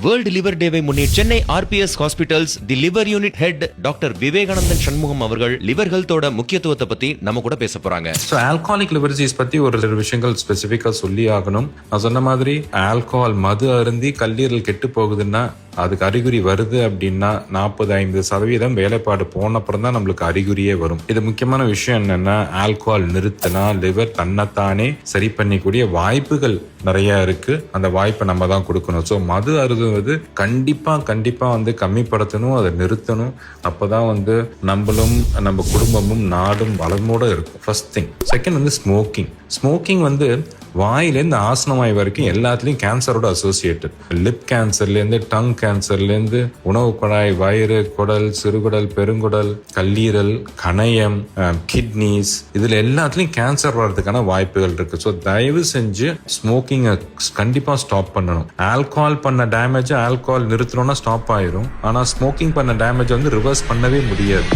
World liver டேவை முன்னிட்டு Chennai RPS hospitals தி liver unit head doctor Vivekanandan Shanmugam அவர்கள் லிவர் ஹெல்த்தோட முக்கியத்துவத்தை பத்தி நம்ம கூட பேச போறாங்க. ஸோ ஆல்கஹாலிக் லிவர் டிசீஸ் பத்தி ஒரு சில விஷயங்கள் ஸ்பெசிஃபிக்கா சொல்லி ஆகணும். நான் சொன்ன மாதிரி ஆல்கஹால் மது அருந்தி கல்லீரல் கெட்டு போகுதுன்னா அதுக்கு அறிகுறி வருது அப்படின்னா 40-50% வேலைப்பாடு போன அப்புறம் தான் நம்மளுக்கு அறிகுறியே வரும். இது முக்கியமான விஷயம் என்னன்னா, ஆல்கஹால் நிறுத்தினா லிவர் தன்னைத்தானே சரி பண்ணிக்கூடிய வாய்ப்புகள் நிறைய இருக்கு. அந்த வாய்ப்பை நம்ம தான் கொடுக்கணும். ஸோ மது அருந்துவது கண்டிப்பா கம்மிப்படுத்தணும், அதை நிறுத்தணும். அப்பதான் நம்மளும் நம்ம குடும்பமும் நாடும் வளமோட இருக்கும். First thing. செகண்ட் ஸ்மோக்கிங் வாயிலேருந்து ஆசனவாய் வரைக்கும் எல்லாத்துலயும் கேன்சரோட அசோசியேட்டட். லிப் கேன்சர்லேருந்து டங் கேன்சர்லேருந்து உணவு குழாய், வயிறு, குடல், சிறுகுடல், பெருங்குடல், கல்லீரல், கணையம், கிட்னிஸ், இதுல எல்லாத்துலயும் கேன்சர் வர்றதுக்கான வாய்ப்புகள் இருக்கு. ஸோ தயவு செஞ்சு ஸ்மோக்கிங்கை கண்டிப்பா ஸ்டாப் பண்ணணும். ஆல்கஹால் பண்ண டேமேஜ் ஆல்கஹால் நிறுத்தணும்னா ஸ்டாப் ஆயிரும். ஆனா ஸ்மோக்கிங் பண்ண டேமேஜ் ரிவர்ஸ் பண்ணவே முடியாது.